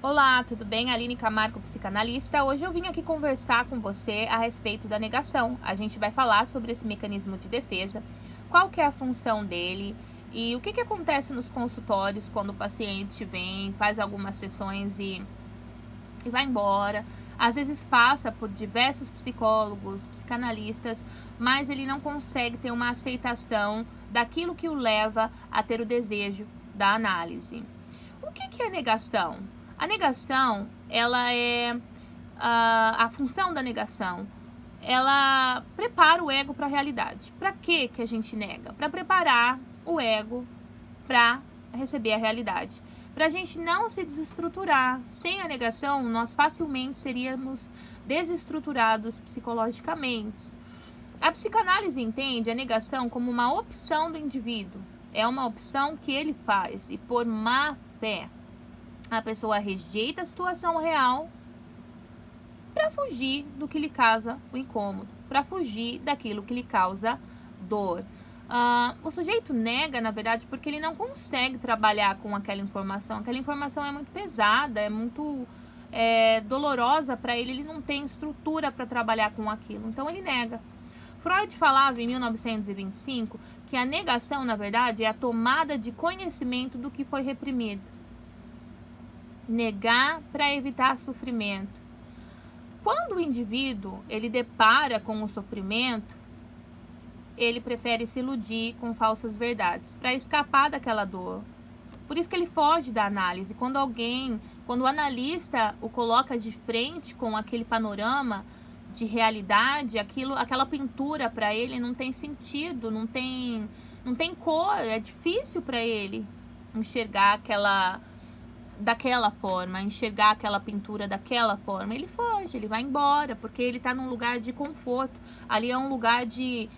Olá, tudo bem? Aline Camargo, psicanalista. Hoje eu vim aqui conversar com você a respeito da negação. A gente vai falar sobre esse mecanismo de defesa, qual que é a função dele e o que acontece nos consultórios quando o paciente vem, faz algumas sessões e vai embora. Às vezes passa por diversos psicólogos, psicanalistas, mas ele não consegue ter uma aceitação daquilo que o leva a ter o desejo da análise. O que é negação? A negação, ela é a função da negação. Ela prepara o ego para a realidade. Para que a gente nega? Para preparar o ego para receber a realidade. Para a gente não se desestruturar. Sem a negação, nós facilmente seríamos desestruturados psicologicamente. A psicanálise entende a negação como uma opção do indivíduo. É uma opção que ele faz e por má fé. A pessoa rejeita a situação real para fugir do que lhe causa o incômodo, para fugir daquilo que lhe causa dor. O sujeito nega, na verdade, porque ele não consegue trabalhar com aquela informação. Aquela informação é muito pesada, é muito dolorosa para ele, ele não tem estrutura para trabalhar com aquilo, então ele nega. Freud falava em 1925 que a negação, na verdade, é a tomada de conhecimento do que foi reprimido. Negar para evitar sofrimento. Quando o indivíduo ele depara com o sofrimento, ele prefere se iludir com falsas verdades para escapar daquela dor. Por isso que ele foge da análise. Quando o analista o coloca de frente com aquele panorama de realidade, aquela pintura para ele não tem sentido, não tem cor, é difícil para ele enxergar daquela forma, enxergar aquela pintura daquela forma. Ele foge, ele vai embora, porque ele tá num lugar de conforto. Ali é um lugar de...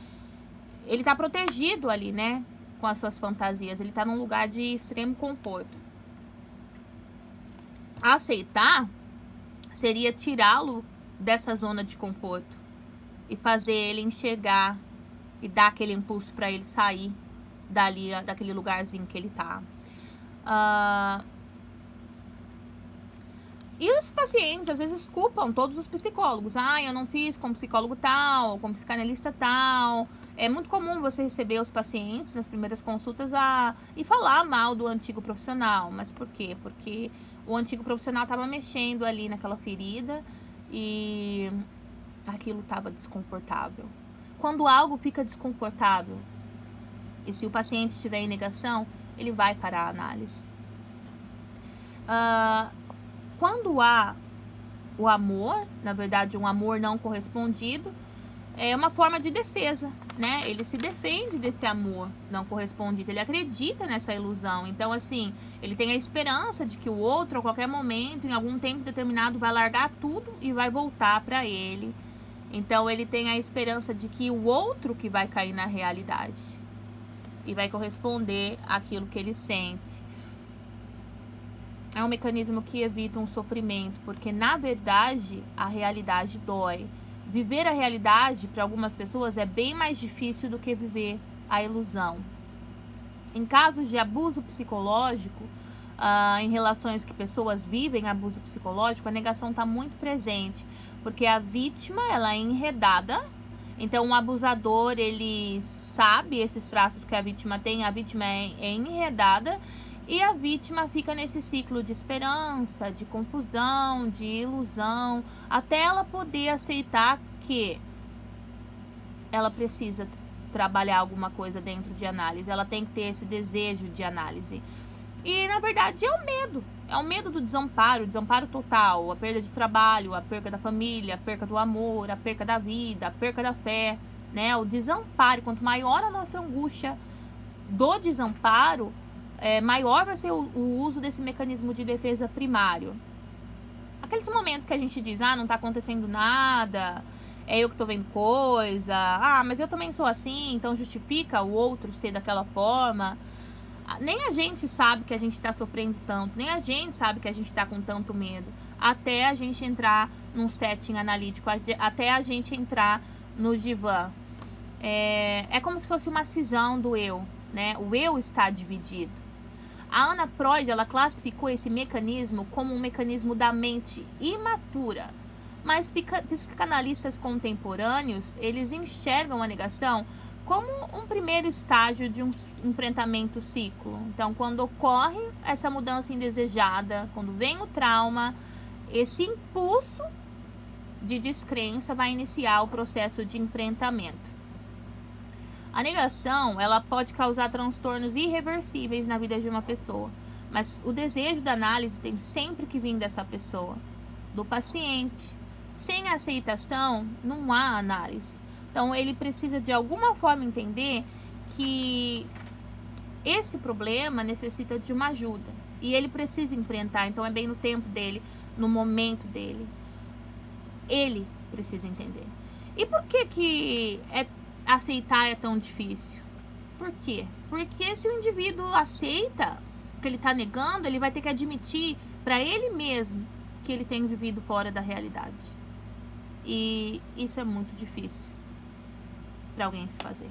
Ele tá protegido ali, né? Com as suas fantasias. Ele tá num lugar de extremo conforto. Aceitar seria tirá-lo dessa zona de conforto e fazer ele enxergar e dar aquele impulso para ele sair daquele lugarzinho que ele tá. E os pacientes, às vezes, culpam todos os psicólogos. Eu não fiz com psicólogo tal, com psicanalista tal. É muito comum você receber os pacientes nas primeiras consultas e falar mal do antigo profissional. Mas por quê? Porque o antigo profissional estava mexendo ali naquela ferida e aquilo estava desconfortável. Quando algo fica desconfortável, e se o paciente estiver em negação, ele vai para a análise. Quando há o amor, na verdade um amor não correspondido, é uma forma de defesa, né? Ele se defende desse amor não correspondido, ele acredita nessa ilusão. Então, assim, ele tem a esperança de que o outro, a qualquer momento, em algum tempo determinado, vai largar tudo e vai voltar para ele. Então, ele tem a esperança de que o outro que vai cair na realidade e vai corresponder àquilo que ele sente. É um mecanismo que evita um sofrimento, porque na verdade a realidade dói. Viver a realidade para algumas pessoas é bem mais difícil do que viver a ilusão. Em casos de abuso psicológico, em relações que pessoas vivem abuso psicológico, a negação está muito presente, porque a vítima ela é enredada. Então o abusador ele sabe esses traços que a vítima tem, a vítima é enredada. E a vítima fica nesse ciclo de esperança, de confusão, de ilusão, até ela poder aceitar que ela precisa trabalhar alguma coisa dentro de análise, ela tem que ter esse desejo de análise. E na verdade é o medo do desamparo, o desamparo total, a perda de trabalho, a perda da família, a perda do amor, a perda da vida, a perda da fé, né? O desamparo, quanto maior a nossa angústia do desamparo, maior vai ser o uso desse mecanismo de defesa primário. Aqueles momentos que a gente diz, não tá acontecendo nada, é eu que tô vendo coisa, mas eu também sou assim, então justifica o outro ser daquela forma. Nem a gente sabe que a gente tá sofrendo tanto, nem a gente sabe que a gente tá com tanto medo, até a gente entrar num setting analítico, até a gente entrar no divã. É como se fosse uma cisão do eu, né? O eu está dividido. A Ana Freud, ela classificou esse mecanismo como um mecanismo da mente imatura. Mas psicanalistas contemporâneos, eles enxergam a negação como um primeiro estágio de um enfrentamento ciclo. Então, quando ocorre essa mudança indesejada, quando vem o trauma, esse impulso de descrença vai iniciar o processo de enfrentamento. A negação, ela pode causar transtornos irreversíveis na vida de uma pessoa, mas o desejo da análise tem sempre que vir dessa pessoa, do paciente. Sem aceitação, não há análise. Então, ele precisa de alguma forma entender que esse problema necessita de uma ajuda e ele precisa enfrentar. Então, é bem no tempo dele, no momento dele. Ele precisa entender. E por que aceitar é tão difícil? Por quê? Porque se o indivíduo aceita o que ele está negando, ele vai ter que admitir para ele mesmo que ele tem vivido fora da realidade. E isso é muito difícil para alguém se fazer.